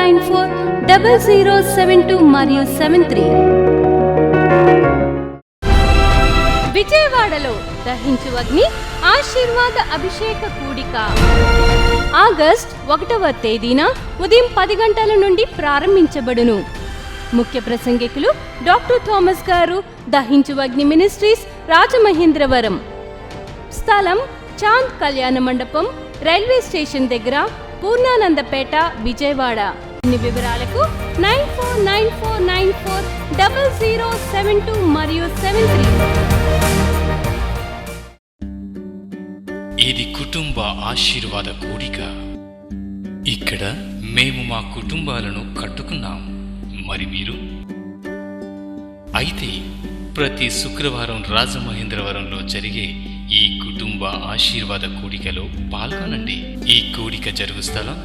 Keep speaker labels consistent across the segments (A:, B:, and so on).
A: 94940072 మరియు 73. విజయవాడలో దహించు అగ్ని ఆశీర్వాద అభిషేక కూడిక ఆగస్ట్ 1వ తేదీన ఉదయం 10 గంటల నుండి ప్రారంభించబడును. ముఖ్య ప్రసంగికులు డాక్టర్ థామస్ గారు, దహించు అగ్ని మినిస్ట్రీస్, రాజమహేంద్రవరం. స్థలం చాంద్ కళ్యాణ మండపం, రైల్వే స్టేషన్ దగ్గర, పూర్ణానందపేట, విజయవాడ. అన్ని వివరాలకు 9494940072 మరియు 73.
B: ఇది కుటుంబ ఆశీర్వాద కూడిక. ఇక్కడ మేము మా కుటుంబాలను కట్టుకున్నాం. మరి మీరు? అయితే ప్రతి శుక్రవారం రాజమహేంద్రవరంలో జరిగే ఈ కుటుంబ ఆశీర్వాద కూడికలో పాల్గొనండి. ఈ కూడిక జరుగు స్థలం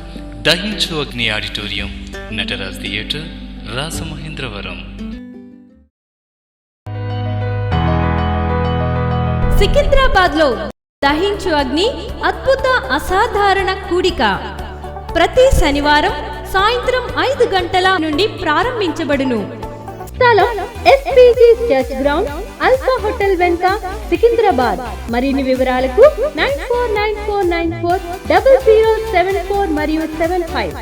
B: దహించు అగ్ని ఆడిటోరియం, నటరాజ్ థియేటర్, రాజమహేంద్రవరం.
A: సికింద్రాబాద్ లో దహించు అగ్ని అద్భుత అసాధారణ కూడిక ప్రతి శనివారం సాయంత్రం 5 గంటల నుండి ప్రారంభించబడును. స్థలం SPG church ground, alpha hotel వెనుక, సికింద్రాబాద్. మరిన్ని వివరాలకు 9494940074 మరియు 75.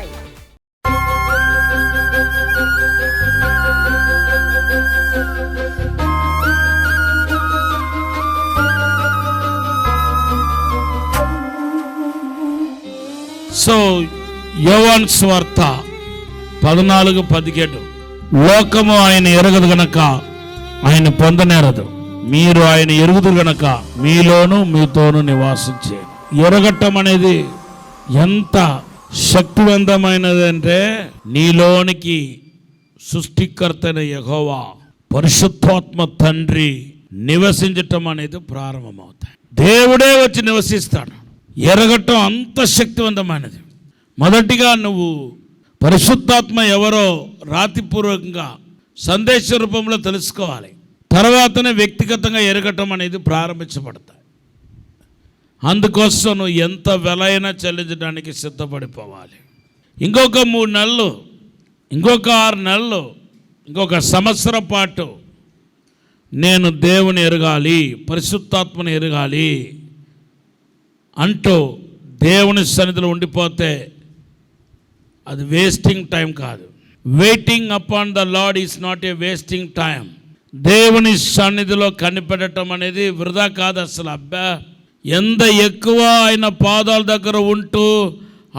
C: సో యోవాను సువార్త 14:17 లోకము ఆయన ఎరగదు గనక ఆయన పొందనేరదు, మీరు ఆయన ఎరుగుదు గనక మీలోను మీతోను నివాసం చేయండి. ఎరగటం అనేది ఎంత శక్తివంతమైనది అంటే, నీలోనికి సృష్టికర్త అయిన యెహోవా పరిశుద్ధాత్మ తండ్రి నివసించటం అనేది ప్రారంభమవుతాయి. దేవుడే వచ్చి నివసిస్తాడు. ఎరగటం అంత శక్తివంతమైనది. మొదటిగా నువ్వు పరిశుద్ధాత్మ ఎవరో రాతిపూర్వకంగా సందేశ రూపంలో తెలుసుకోవాలి. తర్వాతనే వ్యక్తిగతంగా ఎరగటం అనేది ప్రారంభించబడతాయి. అందుకోసం నువ్వు ఎంత వెల అయినా చెల్లించడానికి సిద్ధపడిపోవాలి. ఇంకొక 3 నెలలు, ఇంకొక 6 నెలలు, ఇంకొక సంవత్సరం పాటు నేను దేవుని ఎరగాలి, పరిశుద్ధాత్మని ఎరగాలి అంటూ దేవుని సన్నిధిలో ఉండిపోతే అది వేస్టింగ్ టైం కాదు. Waiting upon the lord is not a wasting time. దేవుని సన్నిధిలో కనిపెట్టడం అనేది వృధా కాదు అసలు. అబ్బా, ఎంత ఎక్కువ ఆయన పాదాల దగ్గర ఉంటూ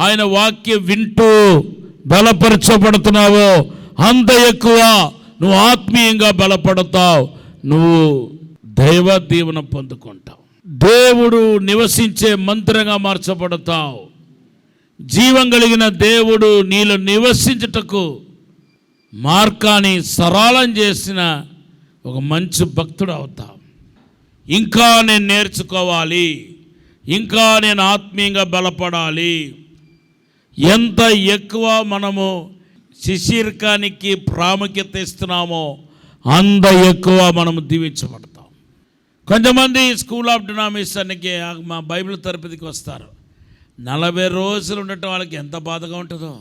C: ఆయన వాక్యం వింటూ బలపరచబడుతున్నావో అంత ఎక్కువ నువ్వు ఆత్మీయంగా బలపడతావు, నువ్వు దైవ దీవెన పొందుకుంటావు, దేవుడు నివసించే మందిరంగా మార్చబడతావు. జీవం కలిగిన దేవుడు నీలో నివసించుటకు మార్గాన్ని సరళం చేసిన ఒక మంచి భక్తుడు అవుతావు. ఇంకా నేను నేర్చుకోవాలి, ఇంకా నేను ఆత్మీయంగా బలపడాలి. ఎంత ఎక్కువ మనము శిశీర్కానికి ప్రాముఖ్యత ఇస్తున్నామో అంత ఎక్కువ మనము దీవించబడతాం. కొంతమంది స్కూల్ ఆఫ్ డినామినేషన్కి మా బైబిల్ తరపుదికి వస్తారు. 40 రోజులు ఉండటం వాళ్ళకి ఎంత బాధగా ఉంటుందో.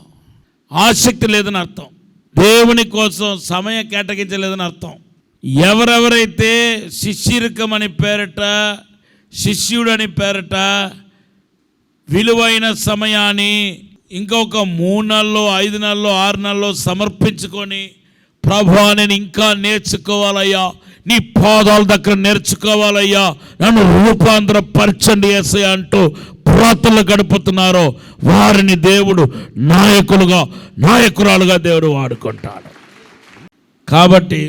C: ఆసక్తి లేదని అర్థం, దేవుని కోసం సమయం కేటాయించలేదని అర్థం. ఎవరెవరైతే శిష్యరికం అని పేరట, శిష్యుడు అని పేరట విలువైన సమయాన్ని ఇంకొక 3 నెలల్లో, 5 నెలల్లో, 6 నెలల్లో సమర్పించుకొని, ప్రభువా నేను ఇంకా నేర్చుకోవాలయ్యా, నీ పాదాల దగ్గర నేర్చుకోవాలయ్యా, నన్ను రూపాంతరపరచండి యేసయ్యా అంటూ ప్రార్థనలు గడుపుతున్నారో వారిని దేవుడు నాయకురాలుగా దేవుడు వాడుకుంటాడు. కాబట్టి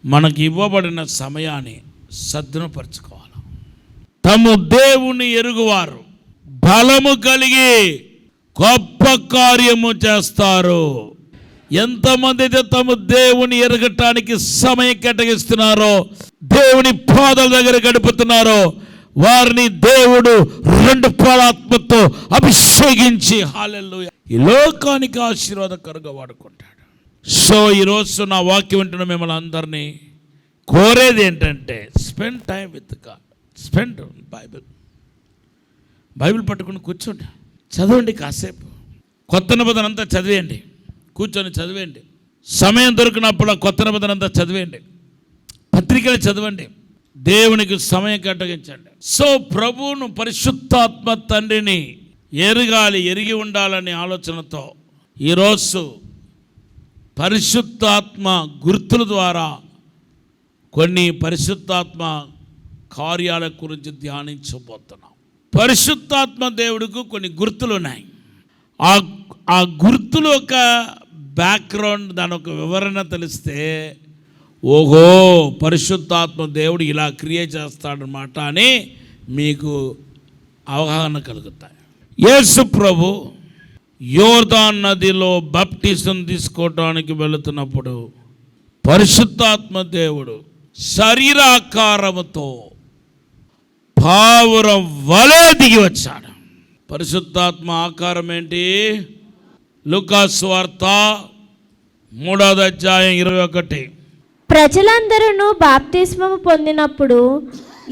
C: మనకి ఇవ్వబడిన సమయాన్ని సద్వినియోగపరచుకోవాలి. తమ దేవుని ఎరుగువారు బలము కలిగి గొప్ప కార్యము చేస్తారు. ఎంతమంది అయితే తమ దేవుని ఎరగటానికి సమయం కేటాయిస్తున్నారో, దేవుని పాదాల దగ్గర గడుపుతున్నారో వారిని దేవుడు 2 ఆత్మతో అభిషేకించి హల్లెలూయా ఈ లోకానికి ఆశీర్వాదకరంగా వాడుకుంటాడు. సో ఈరోజు నా వాక్యం వింటున్న మిమ్మల్ని అందరినీ కోరేది ఏంటంటే, spend time with God, spend Bible పట్టుకుని కూర్చోండి, చదవండి, కాసేపు కొత్త నిబంధన అంతా చదివేయండి. కూర్చొని చదివేయండి. సమయం దొరికినప్పుడు కొత్త నిబంధన అంతా చదివేయండి, పత్రికలు చదవండి, దేవునికి సమయం కేటాయించండి. సో ప్రభువును పరిశుద్ధాత్మ తండ్రిని ఎరిగి ఉండాలనే ఆలోచనతో ఈరోజు పరిశుద్ధాత్మ గుర్తుల ద్వారా కొన్ని పరిశుద్ధాత్మ కార్యాల గురించి ధ్యానించబోతున్నాం. పరిశుద్ధాత్మ దేవుడికి కొన్ని గుర్తులు ఉన్నాయి. ఆ గుర్తులు ఒక బ్యాక్గ్రౌండ్, దాని ఒక వివరణ తెలిస్తే ఓహో పరిశుద్ధాత్మ దేవుడు ఇలా క్రియేట్ చేస్తాడనమాట అని మీకు అవగాహన కలుగుతాయి. యేసు ప్రభు యోర్దాన్ నదిలో బాప్టిజం తీసుకోవడానికి వెళుతున్నప్పుడు పరిశుద్ధాత్మ దేవుడు శరీరాకారముతో పావురం వలె దిగి వచ్చాడు. పరిశుద్ధాత్మ ఆకారం ఏంటి? లూకాసు వార్త 3వ అధ్యాయం 21.
D: ప్రజలందరూ బాప్తిస్మము పొందినప్పుడు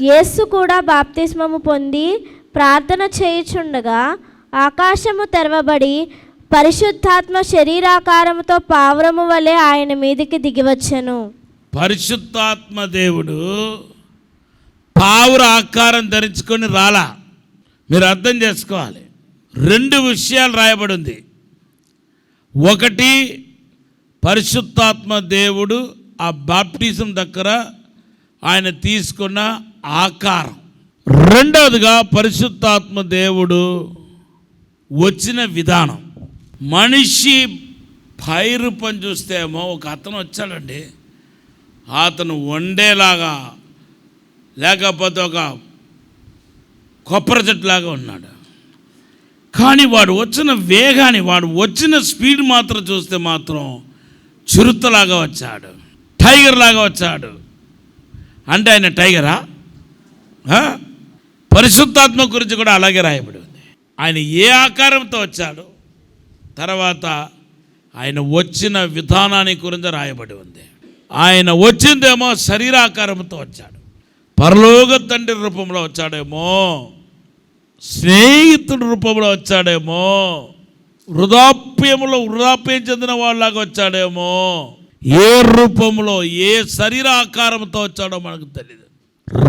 D: యేసు కూడా బాప్తిస్మము పొంది ప్రార్థన చేయుచుండగా ఆకాశము తెరవబడి పరిశుద్ధాత్మ శరీరాకారముతో పావురము వలె ఆయన మీదికి దిగివచ్చెను.
C: పరిశుద్ధాత్మ దేవుడు పావుర ఆకారం ధరించుకొని రాలా. మీరు అర్థం చేసుకోవాలి. 2 విషయాలు రాయబడి ఉంది. ఒకటి, పరిశుద్ధాత్మ దేవుడు ఆ బాప్టిజం దగ్గర ఆయన తీసుకున్న ఆకారం. రెండవదిగా పరిశుద్ధాత్మ దేవుడు వచ్చిన విధానం. మనిషి పైరు పని చూస్తేమో ఒక అతను వచ్చాడండి, అతను వండేలాగా లేకపోతే ఒక కొబ్బరి చెట్టులాగా ఉన్నాడు. కానీ వాడు వచ్చిన వేగాన్ని, వాడు వచ్చిన స్పీడ్ మాత్రం చూస్తే మాత్రం చిరుతలాగా వచ్చాడు, టైగర్ లాగా వచ్చాడు. అంటే ఆయన టైగరా? పరిశుద్ధాత్మ గురించి కూడా అలాగే రాయబడి ఉంది. ఆయన ఏ ఆకారంతో వచ్చాడు, తర్వాత ఆయన వచ్చిన విధానాన్ని గురించి రాయబడి ఉంది. ఆయన వచ్చిందేమో శరీరాకారంతో వచ్చాడు, పరలోక తండ్రి రూపంలో వచ్చాడేమో, స్నేహితుడి రూపంలో వచ్చాడేమో, వృద్ధాప్యం చెందిన వాళ్ళలాగా వచ్చాడేమో, ఏ రూపంలో ఏ శరీరాకారంతో వచ్చాడో మనకు తెలియదు.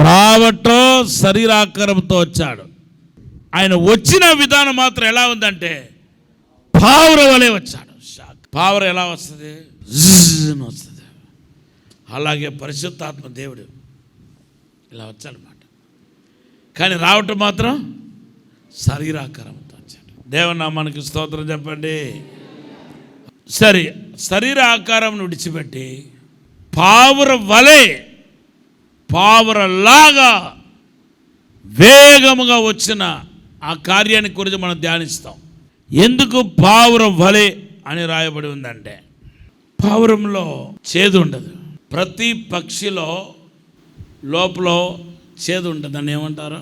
C: రావటం శరీరాకారంతో వచ్చాడు. ఆయన వచ్చిన విధానం మాత్రం ఎలా ఉందంటే పావురం వలె వచ్చాడు. పావురం ఎలా వస్తుంది? జిజ్జున వస్తుంది. అలాగే పరిశుద్ధాత్మ దేవుడు ఇలా వచ్చాడనమాట. కానీ రావటం మాత్రం శరీరాకారంతో వచ్చాడు. దేవుని నామానికి స్తోత్రం చెప్పండి. సరే, శరీర ఆకారం విడిచిపెట్టి పావురం వలె, పావురంలాగా వేగముగా వచ్చిన ఆ కార్యాన్ని గురించి మనం ధ్యానిస్తాం. ఎందుకు పావురం వలె అని రాయబడి ఉందంటే, పావురంలో చేదు ఉండదు. ప్రతి పక్షిలో లోపల చేదు ఉంటుంది. దాన్ని ఏమంటారు?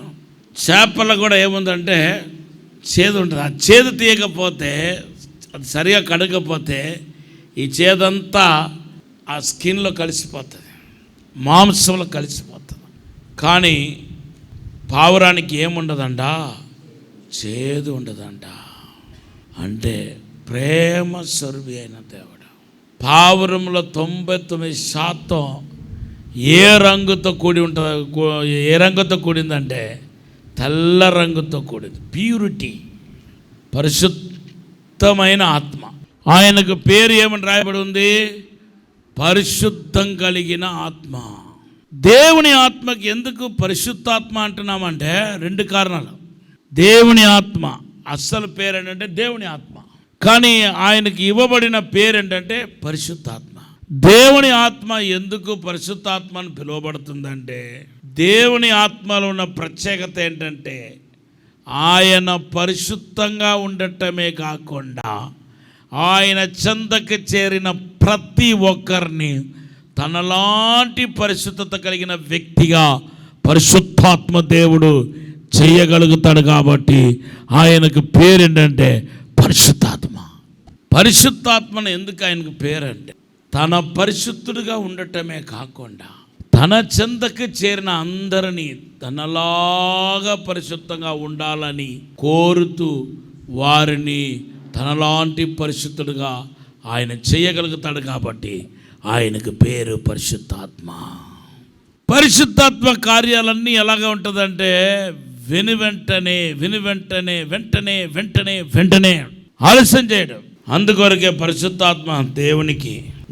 C: చేపలు కూడా ఏముందంటే చేదు ఉంటుంది. ఆ చేదు తీయకపోతే, అది సరిగా కడగకపోతే ఈ చేదంతా ఆ స్కిన్లో కలిసిపోతుంది, మాంసంలో కలిసిపోతుంది. కానీ పావురానికి ఏముండదంట? చేదు ఉండదంట. అంటే ప్రేమ స్వరూపి అయిన దేవుడు. పావురంలో 99% ఏ రంగుతో కూడి ఉంటుంది? ఏ రంగుతో కూడిందంటే తెల్ల రంగుతో కూడింది. ప్యూరిటీ, పరిశుద్ధమైన ఆత్మ. ఆయనకు పేరు ఏమని రాయబడి ఉంది? పరిశుద్ధం కలిగిన ఆత్మ. దేవుని ఆత్మకి ఎందుకు పరిశుద్ధాత్మ అంటున్నామంటే 2 కారణాలు. దేవుని ఆత్మ అస్సలు పేరు ఏంటంటే దేవుని ఆత్మ, కానీ ఆయనకి ఇవ్వబడిన పేరు ఏంటంటే పరిశుద్ధాత్మ. దేవుని ఆత్మ ఎందుకు పరిశుద్ధాత్మ అని పిలువబడుతుందంటే, దేవుని ఆత్మలో ఉన్న ప్రత్యేకత ఏంటంటే ఆయన పరిశుద్ధంగా ఉండటమే కాకుండా ఆయన చెంతకు చేరిన ప్రతి ఒక్కరిని తనలాంటి పరిశుద్ధత కలిగిన వ్యక్తిగా పరిశుద్ధాత్మ దేవుడు చేయగలుగుతాడు. కాబట్టి ఆయనకు పేరేంటంటే పరిశుద్ధాత్మ. పరిశుద్ధాత్మను ఎందుకు ఆయనకు పేరంటే, తన పరిశుద్ధుడిగా ఉండటమే కాకుండా తన చెంతకు చేరిన అందరినీ తనలాగా పరిశుద్ధంగా ఉండాలని కోరుతూ వారిని తనలాంటి పరిశుద్ధుడిగా ఆయన చేయగలుగుతాడు కాబట్టి ఆయనకు పేరు పరిశుద్ధాత్మ. పరిశుద్ధాత్మ కార్యాలన్నీ ఎలాగ ఉంటుందంటే వెను వెంటనే ఆలస్యం చేయడం. అందుకొరకే పరిశుద్ధాత్మ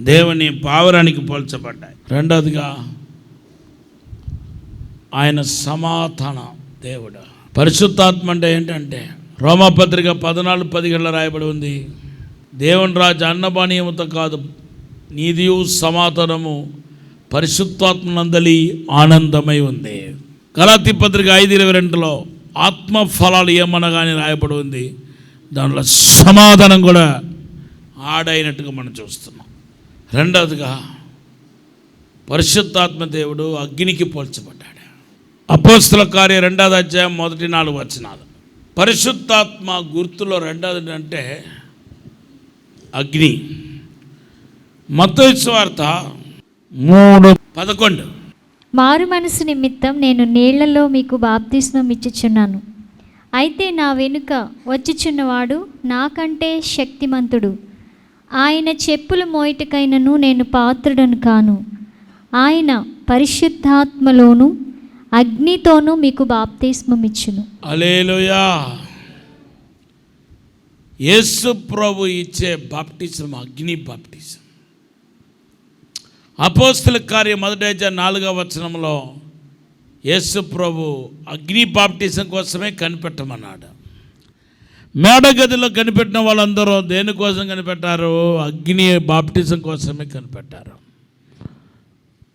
C: దేవుని పావురానికి పోల్చబడ్డాయి. రెండవదిగా ఆయన సమాధాన దేవుడు. పరిశుద్ధాత్మ అంటే ఏంటంటే రోమాపత్రిక 14:10 రాయబడి ఉంది, దేవుని రాజు అన్నపానీయముతో కాదు, నీతియు సమాధానము పరిశుద్ధాత్మనందలి ఆనందమై ఉంది. గలాతీ పత్రిక 5:22 ఆత్మ ఫలాలు ఏమనగానే రాయబడి ఉంది. దానిలో సమాధానం కూడా ఆడైనట్టుగా మనం చూస్తున్నాం. రెండవదిగా పరిశుద్ధాత్మ దేవుడు అగ్నికి పోల్చబడ్డాడు. అపోస్తల కార్య 2వ అధ్యాయం 1-4 వచనాలు. పరిశుద్ధాత్మ గుర్తులో రెండవది అంటే అగ్ని. మత్తయి సువార్త 3:11
E: మారు మనసు నిమిత్తం నేను నీళ్లలో మీకు బాప్తిస్మం ఇచ్చుచున్నాను, అయితే నా వెనుక వచ్చుచున్నవాడు నాకంటే శక్తిమంతుడు, ఆయన చెప్పులు మోయటకైనను నేను పాత్రుడను కాను, ఆయన పరిశుద్ధాత్మలోను అగ్నితోనూ మీకు బాప్తిస్మం ఇచ్చును.
C: హల్లెలూయా. యేసు ప్రభు ఇచ్చే బాప్టిజం అగ్ని బాప్టిజం. అపోస్తల కార్యం 1వ అధ్యాయం 4వ వచనంలో యేసు ప్రభు అగ్ని బాప్టిజం కోసమే కనిపెట్టమన్నాడు. మేడగదిలో కనిపెట్టిన వాళ్ళందరూ దేనికోసం కనిపెట్టారు? అగ్ని బాప్టిజం కోసమే కనిపెట్టారు.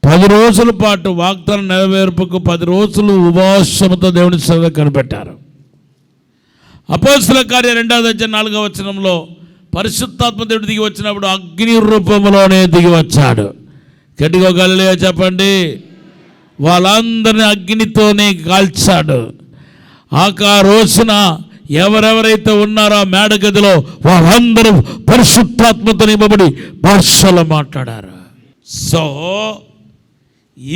C: 10 రోజుల పాటు వాగ్దానం నెరవేర్పుకు 10 రోజులు ఉపవాసంతో దేవుని సన్నిధిలో కనిపెట్టారు. అపోస్తల కార్యం 2వ అధ్యాయం 4వ వచనంలో పరిశుద్ధాత్మ దేవుడు దిగి వచ్చినప్పుడు అగ్ని రూపంలోనే దిగి వచ్చాడు. గట్టిగా గలిలయ చెప్పండి. వాళ్ళందరినీ అగ్నితోనే కాల్చాడు. ఆ రోజున ఎవరెవరైతే ఉన్నారో మేడగదిలో వాళ్ళందరూ పరిశుద్ధాత్మతో నింపబడి భాషలో మాట్లాడారు. సో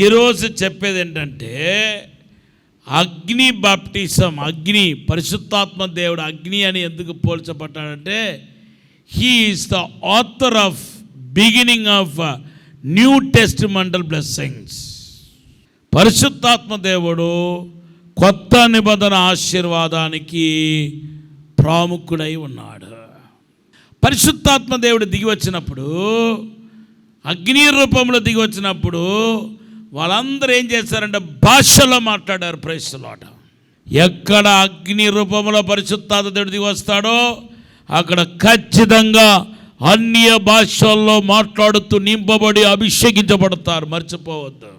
C: ఈరోజు చెప్పేది ఏంటంటే అగ్ని బాప్టిజం, అగ్ని పరిశుద్ధాత్మ దేవుడు అగ్ని అని ఎందుకు పోల్చబడ్డాడంటే he is the author of beginning of new testamental blessings. పరిశుద్ధాత్మ దేవుడు కొత్త నిబంధన ఆశీర్వాదానికి ప్రాముఖ్యుడై ఉన్నాడు. పరిశుద్ధాత్మ దేవుడు దిగి వచ్చినప్పుడు, అగ్ని రూపంలో దిగి వచ్చినప్పుడు వాళ్ళందరూ ఏం చేశారంటే భాషలో మాట్లాడారు. Praise the lord. ఎక్కడ అగ్ని రూపంలో పరిశుద్ధాత్మ దేవుడు దిగి వస్తాడో అక్కడ ఖచ్చితంగా అన్య భాషల్లో మాట్లాడుతూ నింపబడి అభిషేకించబడతారు. మర్చిపోవద్దు.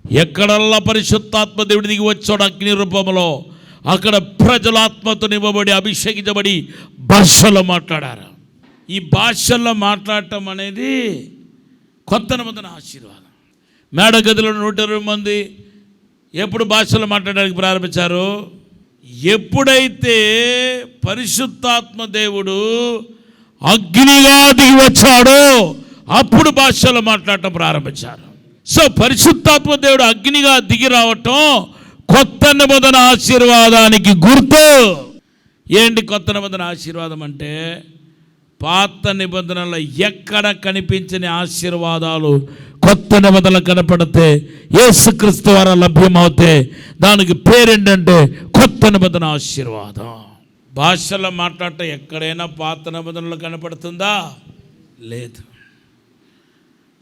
C: ఎక్కడల్లా పరిశుద్ధాత్మ దేవుడి దిగి వచ్చాడు అగ్ని రూపంలో అక్కడ ప్రజల ఆత్మతో నింపబడి అభిషేకించబడి భాషలో మాట్లాడారు. ఈ భాషల్లో మాట్లాడటం అనేది కొత్త నిబంధన ఆశీర్వాదం. మేడగదిలో 120 మంది ఎప్పుడు భాషలో మాట్లాడడానికి ప్రారంభించారు? ఎప్పుడైతే పరిశుద్ధాత్మ దేవుడు అగ్నిగా దిగి వచ్చాడో అప్పుడు భాషలో మాట్లాడటం ప్రారంభించారు. సో పరిశుద్ధాత్మ దేవుడు అగ్నిగా దిగి రావటం కొత్త నిబంధన ఆశీర్వాదానికి గుర్తు. ఏంటి కొత్త నిబంధన ఆశీర్వాదం అంటే? పాత నిబంధనలో ఎక్కడ కనిపించని ఆశీర్వాదాలు కొత్త నిబంధనలు కనపడితే యేసుక్రీస్తు ద్వారా లభ్యమవుతే దానికి పేరేంటంటే కొత్త నిబంధన ఆశీర్వాదం. భాషలో మాట్లాడటం ఎక్కడైనా పాత నిబంధనలు కనపడుతుందా? లేదు.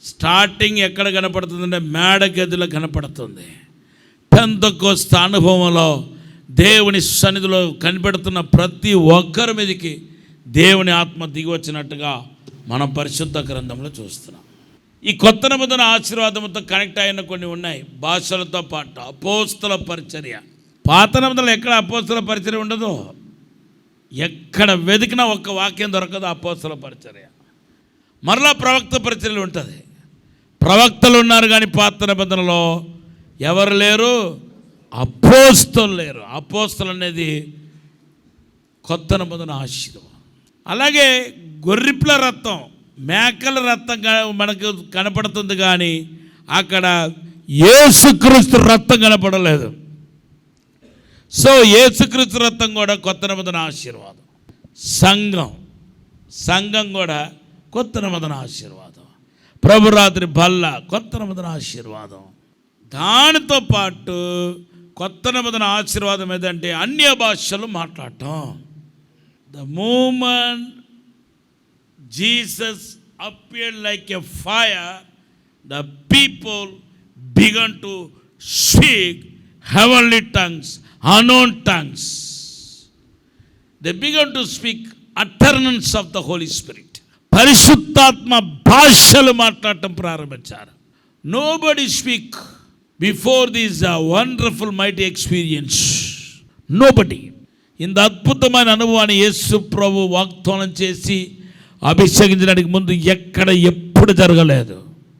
C: స్టార్టింగ్ ఎక్కడ కనపడుతుందంటే మేడగదిలో కనపడుతుంది. పెంతెకోస్తు అనుభవంలో దేవుని సన్నిధిలో కనిపెడుతున్న ప్రతి ఒక్కరి మీదకి దేవుని ఆత్మ దిగి వచ్చినట్టుగా మనం పరిశుద్ధ గ్రంథంలో చూస్తున్నాం. ఈ కొత్త నిబంధన ఆశీర్వాదంతో కనెక్ట్ అయిన కొన్ని ఉన్నాయి భాషలతో పాటు. అపోస్తల పరిచర్య. పాత నిబంధనలు ఎక్కడ అపోస్తల పరిచర్య ఉండదు. ఎక్కడ వెతికినా ఒక్క వాక్యం దొరకదు అపోస్తల పరిచర్య. మరలా ప్రవక్త పరిచర్యలు ఉంటుంది. ప్రవక్తలు ఉన్నారు కానీ పాత నిబంధనలో ఎవరు లేరు? అపోస్తలు లేరు. అపోస్తలు అనేది కొత్త నిబంధన ఆశీర్వాదం. అలాగే గొర్రెపిల్ల రక్తం, మేకల రక్తం మనకు కనపడుతుంది కానీ అక్కడ యేసుక్రీస్తు రక్తం కనపడలేదు. సో యేసుక్రీస్తు రక్తం కూడా కొత్త నిబంధన ఆశీర్వాదం. సంఘం, సంఘం కూడా కొత్త నిబంధన ఆశీర్వాదం, ప్రభురాత్రి బల్ల కొత్త నిబంధన ఆశీర్వాదం. దానితో పాటు కొత్త నిబంధన ఆశీర్వాదం ఏదంటే అన్య భాషలు మాట్లాడటం. The moment Jesus appeared like a fire, the people began to speak heavenly tongues, unknown tongues. They began to speak utterance of the Holy Spirit. పరిశుద్ధాత్మ భాషలు మాట్లాడటం ప్రారంభించారు. Nobody speak before this wonderful mighty experience. Nobody. ఇంత అద్భుతమైన అనుభవాన్ని యేసు ప్రభు వాగ్దానం చేసి అభిషేకించడానికి ముందు ఎప్పుడు జరగలేదు.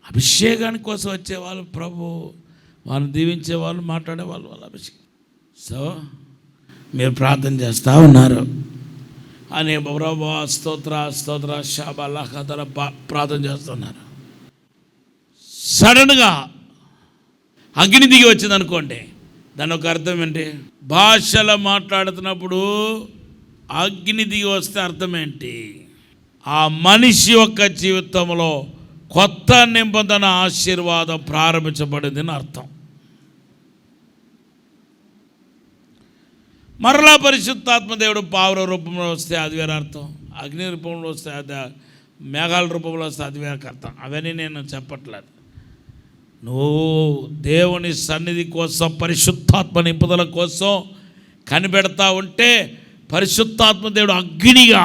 C: అభిషేకానికి కోసం వచ్చేవాళ్ళు, ప్రభు వాళ్ళని దీవించేవాళ్ళు, మాట్లాడేవాళ్ళు, వాళ్ళు అభిషేకం. సో మీరు ప్రార్థన చేస్తూ ఉన్నారు అని ప్రభు స్తోత్ర స్తోత్ర షాబాలా కథల ప్రార్థన చేస్తున్నారు. సడన్గా అగ్ని దిగి వచ్చింది అనుకోండి, దాని ఒక అర్థం ఏంటి? భాషలో మాట్లాడుతున్నప్పుడు అగ్ని దిగి వస్తే అర్థం ఏంటి? ఆ మనిషి యొక్క జీవితంలో కొత్త నిబంధన ఆశీర్వాదం ప్రారంభించబడింది అని అర్థం. మరలా పరిశుద్ధాత్మ దేవుడు పావుర రూపంలో వస్తే అది వేరే అర్థం, అగ్ని రూపంలో వస్తే అది, మేఘాల రూపంలో వస్తే అది వేరే అర్థం. అవన్నీ నేను చెప్పట్లేదు. నువ్వు దేవుని సన్నిధి కోసం, పరిశుద్ధాత్మ నింపుదల కోసం కనిపెడతా ఉంటే పరిశుద్ధాత్మ దేవుడు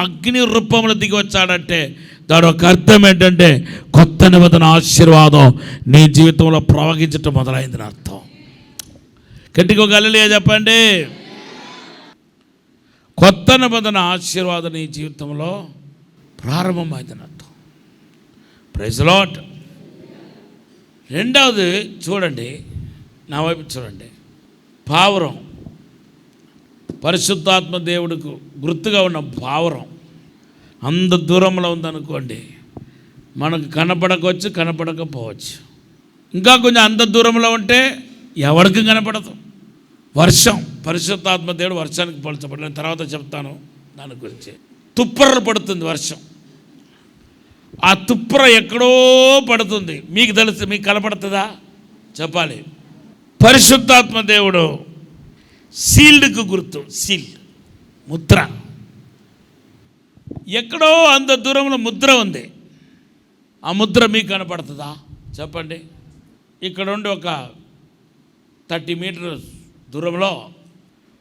C: అగ్ని రూపంలో దిగి వచ్చాడంటే దాని ఒక అర్థం ఏంటంటే కొత్త నిబంధన ఆశీర్వాదం నీ జీవితంలో ప్రవహించటం మొదలైందని అర్థం. గట్టిగా ఒక హల్లెలూయా చెప్పండి. కొత్త నిబంధన ఆశీర్వాదం నీ జీవితంలో ప్రారంభమైందని అర్థం. Praise the lord. రెండవది చూడండి, నా వైపు చూడండి. పావురం, పరిశుద్ధాత్మ దేవుడికి గుర్తుగా ఉన్న పావురం అంత దూరంలో ఉందనుకోండి, మనకు కనపడవచ్చు, కనపడకపోవచ్చు. ఇంకా కొంచెం అంత దూరంలో ఉంటే ఎవరికి కనపడదు. వర్షం, పరిశుద్ధాత్మ దేవుడు వర్షానికి పోల్చబడలేదు, తర్వాత చెప్తాను దాని గురించి. తుప్పర్లు పడుతుంది వర్షం, ఆ తుప్పర ఎక్కడో పడుతుంది, మీకు తెలుసు, మీకు కనపడుతుందా చెప్పాలి. పరిశుద్ధాత్మ దేవుడు సీల్డ్కు గుర్తు, సీల్ ముద్ర. ఎక్కడో అంత దూరంలో ముద్ర ఉంది, ఆ ముద్ర మీకు కనపడుతుందా చెప్పండి. ఇక్కడ ఉండి ఒక 30 మీటర్స్ దూరంలో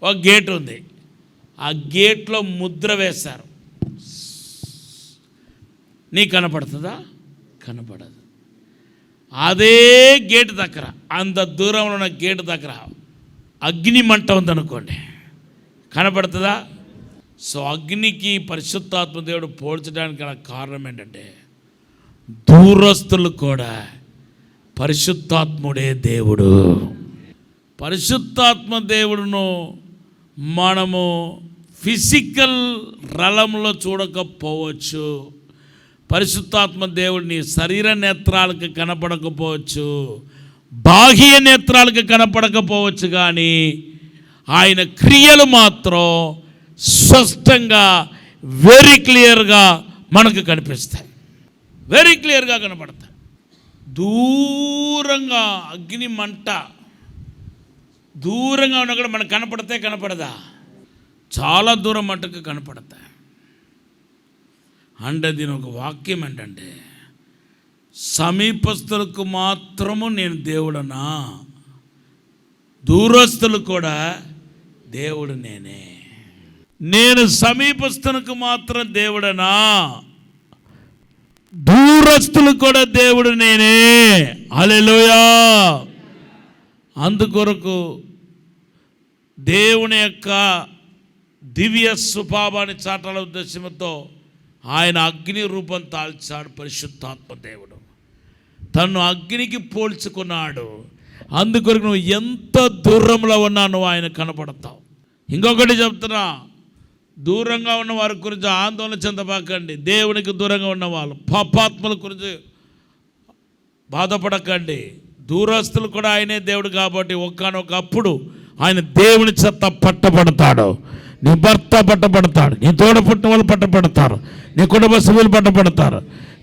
C: ఒక గేట్ ఉంది, ఆ గేట్లో ముద్ర వేశారు, నీకు కనపడుతుందా? కనపడదు. అదే గేటు దగ్గర, అంత దూరంలో ఉన్న గేటు దగ్గర అగ్ని మంట ఉందనుకోండి, కనపడుతుందా? సో అగ్నికి పరిశుద్ధాత్మ దేవుడు పోల్చడానికి గల కారణం ఏంటంటే దూరస్తులు కూడా పరిశుద్ధాత్ముడే దేవుడు. పరిశుద్ధాత్మ దేవుడును మనము ఫిజికల్ రలంలో చూడకపోవచ్చు, పరిశుద్ధాత్మ దేవుడిని శరీర నేత్రాలకు కనపడకపోవచ్చు, బాహ్య నేత్రాలకు కనపడకపోవచ్చు, కానీ ఆయన క్రియలు మాత్రం స్పష్టంగా వెరీ క్లియర్గా మనకు కనిపిస్తాయి, వెరీ క్లియర్గా కనపడతాయి. దూరంగా అగ్ని మంట దూరంగా ఉన్నా కూడా మనకు కనపడితే కనపడదా? చాలా దూరం మట్టుకు కనపడతాయి. అంటే దీని ఒక వాక్యం ఏంటంటే సమీపస్తులకు మాత్రము నేను దేవుడనా, దూరస్తులు కూడా దేవుడు నేనే. నేను సమీపస్తులకు మాత్రం దేవుడనా, దూరస్తులు కూడా దేవుడు నేనే. హల్లెలూయా. అందుకొరకు దేవుని యొక్క దివ్య స్వభావాన్ని చాటాల ఉద్దేశంతో ఆయన అగ్ని రూపం తాల్చాడు. పరిశుద్ధాత్మ దేవుడు తను అగ్నికి పోల్చుకున్నాడు. అందుకొరకు నువ్వు ఎంత దూరంలో ఉన్నా నువ్వు ఆయన కనపడతావు. ఇంకొకటి చెప్తున్నా, దూరంగా ఉన్న వారి గురించి ఆందోళన చెందబాకండి. దేవునికి దూరంగా ఉన్నవాళ్ళు, పాపాత్మల గురించి బాధపడకండి. దూరస్తులు కూడా ఆయనే దేవుడు కాబట్టి ఒక్కనొకప్పుడు ఆయన దేవుని చెత్త పట్టబడతాడు. నీ భర్త భర్త పట్టబడతాడు, నీ తోడ పుట్టిన వాళ్ళు పట్టబడతారు, నీ కుటుంబ సభ్యులు పట్టబడతారు,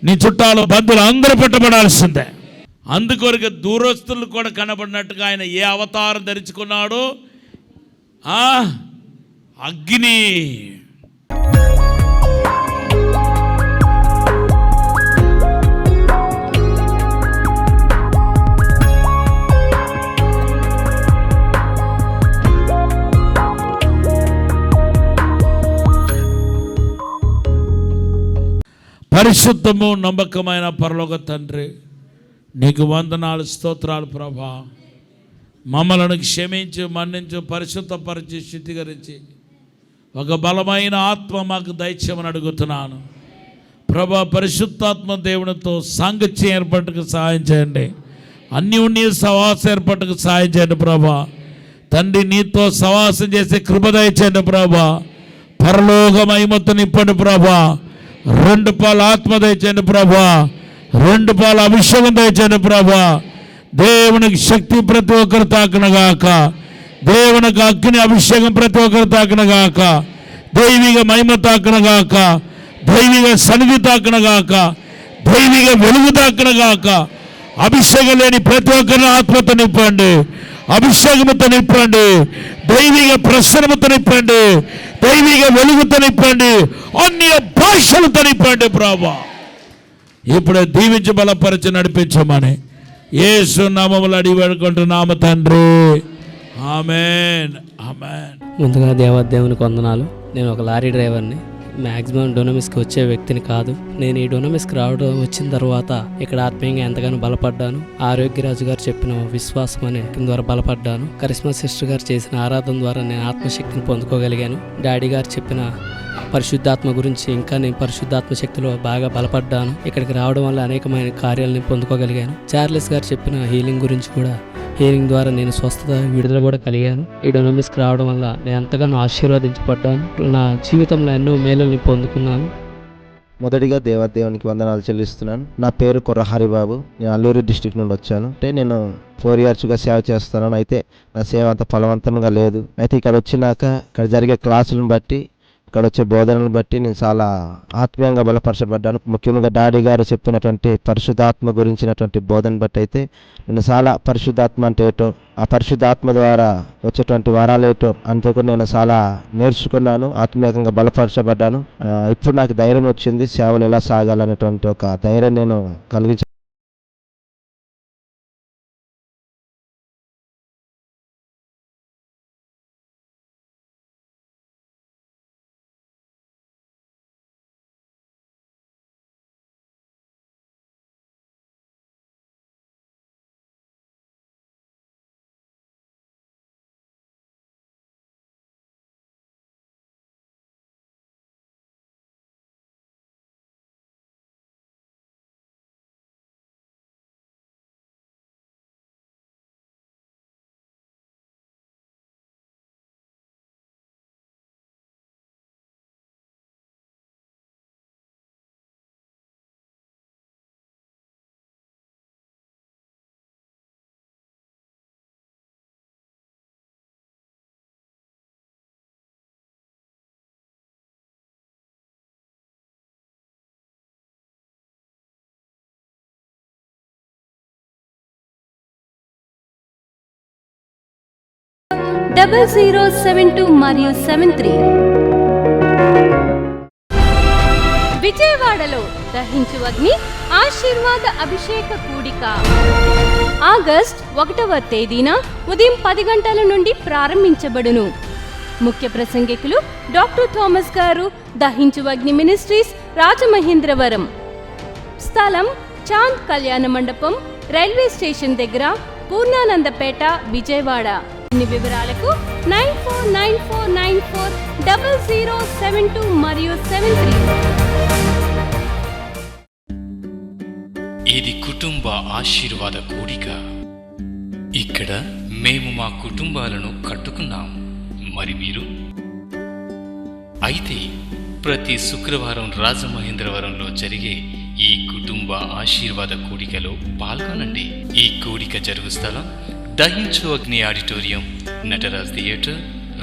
C: నీ చుట్టాలు బంధువులు అందరూ పట్టబడాల్సిందే. అందుకొరకు దూరస్తులు కూడా కనబడినట్టుగా ఆయన ఏ అవతారం ధరించుకున్నాడు? అగ్ని. పరిశుద్ధము నమ్మకమైన పరలోక తండ్రి, నీకు వందనాలు, స్తోత్రాలు ప్రభా. మమ్మలను క్షమించు, మన్నించు, పరిశుద్ధపరిచి, శుద్ధీకరించి ఒక బలమైన ఆత్మ మాకు దయచేయమని అడుగుతున్నాను ప్రభా. పరిశుద్ధాత్మ దేవునితో సాంగత్యం ఏర్పడటకు సహాయం చేయండి, అన్యోన్య సహవాసం ఏర్పడటకు సహాయం చేయండి ప్రభా. తండ్రి, నీతో సహవాసం చేసే కృప దయచేయండి ప్రభా. పరలోక మహిమతో నింపండి ప్రభా. 2 పాల ఆత్మ దయచేయండి ప్రభా, 2 పాల అభిషేకం దయచేయండి ప్రభా. దేవునికి శక్తి ప్రతి ఒక్కరు తాకినగాక, దేవునికి అగ్ని అభిషేకం ప్రతి ఒక్కరు తాకినగాక, దైవిక మహిమ తాకినగాక, దైవిక సన్నిధి తాకినగాక, దైవిక వెలుగు తాకినగాక. అభిషేకం లేని ప్రతి ఒక్కరిని ఆత్మతో నింపండి, అభిషేకముతో నింపండి, దైవిక ప్రసన్నముతో నింపండి, దైవిక వెలుగుతో నింపండి, అన్య భాషలతో నింపండి ప్రభా. ఇప్పుడే దీవించి బలపరిచి నడిపించమని యేసు నామములో అడిగి వేడుకుంటున్నాము తండ్రి, ఆమేన్, ఆమేన్.
F: ముందుగా దేవునికి వందనాలు. నేను ఒక లారీ డ్రైవర్ని. మ్యాక్సిమం డొనమిస్కి వచ్చే వ్యక్తిని కాదు. నేను ఈ డొనమిస్కి వచ్చిన తర్వాత ఇక్కడ ఆత్మీయంగా ఎంతగానో బలపడ్డాను. ఆరోగ్యరాజు గారు చెప్పిన విశ్వాసం అనే ద్వారా బలపడ్డాను. కరిస్మా సిస్టర్ గారు చేసిన ఆరాధన ద్వారా నేను ఆత్మశక్తిని పొందుకోగలిగాను. డాడీ గారు చెప్పిన పరిశుద్ధాత్మ గురించి ఇంకా నేను పరిశుద్ధాత్మ శక్తిలో బాగా బలపడ్డాను. ఇక్కడికి రావడం వల్ల అనేకమైన కార్యాలను పొందుకోగలిగాను. చార్లెస్ గారు చెప్పిన హీలింగ్ గురించి కూడా, హీలింగ్ ద్వారా నేను స్వస్థత, విడుదల కూడా కలిగాను. ఈ డొనమిస్కి రావడం వల్ల నేను ఎంతగానో ఆశీర్వదించబడ్డాను. నా జీవితంలో ఎన్నో మేలుని పొందుకున్నాను.
G: మొదటిగా దేవునికి వందనాలు చెల్లిస్తున్నాను. నా పేరు కొర్ర హరిబాబు. నేను అల్లూరు డిస్టిక్ నుండి వచ్చాను. అంటే నేను 4 yearsగా సేవ చేస్తున్నాను. అయితే నా సేవ అంత ఫలవంతంగా లేదు. అయితే ఇక్కడ వచ్చినాక ఇక్కడ జరిగే క్లాసులను బట్టి, ఇక్కడ వచ్చే బోధనలను బట్టి నేను చాలా ఆత్మీయంగా బలపరచబడ్డాను. ముఖ్యంగా డాడీ గారు చెప్పినటువంటి పరిశుద్ధాత్మ గురించినటువంటి బోధన బట్టి అయితే నేను చాలా పరిశుద్ధాత్మ అంటే ఏటో, ఆ పరిశుద్ధాత్మ ద్వారా వచ్చేటువంటి వరాలు ఏటో అంతే కూడా నేను చాలా నేర్చుకున్నాను, ఆత్మీయంగా బలపరచబడ్డాను. ఇప్పుడు నాకు ధైర్యం వచ్చింది, సేవలు ఎలా సాగాలనేటువంటి ఒక ధైర్యం నేను కలిగించాను.
A: డబల్ 072 మరియు 73. విజయవాడలో దహించు అగ్ని ఆశీర్వాద అభిషేక కూడిక ఆగస్ట్ 1వ తేదీన ఉదయం 10 గంటల నుండి ప్రారంభించబడును. ముఖ్య ప్రసంగికులు డాక్టర్ థామస్ గారు, దహించు అగ్ని మినిస్ట్రీస్, రాజమహేంద్రవరం. స్థలం చాంద్ కళ్యాణ మండపం, రైల్వే స్టేషన్ దగ్గర, పూర్ణానందపేట, విజయవాడ. అన్ని వివరాలకు 9494940072 మరియు 73.
B: ఇది కుటుంబ ఆశీర్వాద కూడిక. ఇక్కడ మేము మా కుటుంబాలను కట్టుకున్నాం, మరి మీరు? అయితే ప్రతి శుక్రవారం రాజమహేంద్రవరంలో జరిగే ఈ కుటుంబ ఆశీర్వాద కూడికలో పాల్గొనండి. ఈ కూడిక జరుగు స్థలం దహించు అగ్ని ఆడిటోరియం, నటరాజ్ థియేటర్,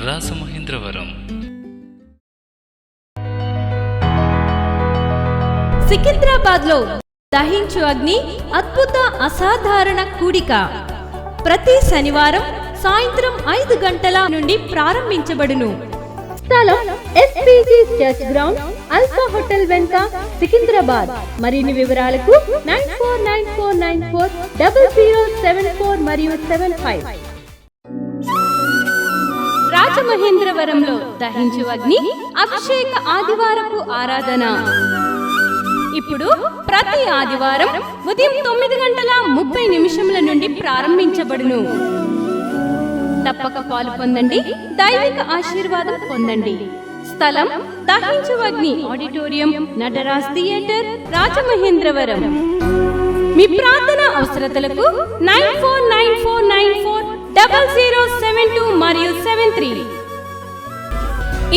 B: రాజమహేంద్రవరం.
A: సికింద్రాబాద్ లో దహించు అగ్ని అద్భుత అసాధారణ కూడిక ప్రతి శనివారం సాయంత్రం 5 గంటల నుండి ప్రారంభించబడును. స్థలం SPG church ground, alpha hotel వెనుక, సికింద్రాబాద్. మరిన్ని వివరాలకు 9494940074 మరియు 75. రాజమహేంద్రవరంలో దహించు అగ్ని అభిషేక ఆదివారపు ఆరాధన ఇప్పుడు ప్రతి ఆదివారం ఉదయం 9:30 నుండి ప్రారంభించబడును. తప్పక పాలు పొందండి, దైవిక ఆశీర్వాదం పొందండి. స్థలం దహించు అగ్ని ఆడిటోరియం, నటరాజ్ థియేటర్, రాజమహేంద్రవరం. మీ ప్రార్థన అవసరతలకు 9494940072 మరియు 73.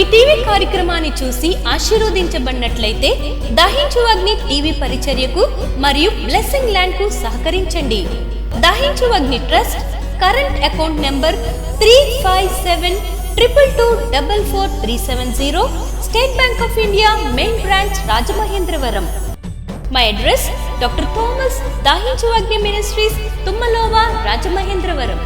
A: ఈ టీవీ కార్యక్రమాన్ని చూసి ఆశీర్వదించబడినట్లయితే దహించు అగ్ని టీవీ పరిచర్యకు మరియు బ్లెస్సింగ్ ల్యాండ్ కు సహకరించండి. దహించు అగ్ని trust current account number 357222444370, State Bank of India main branch, Rajamahendravaram. My address doctor Thomas దహించు అగ్ని మినిస్ట్రీస్, తుమ్మలోవా, రాజమహేంద్రవరం.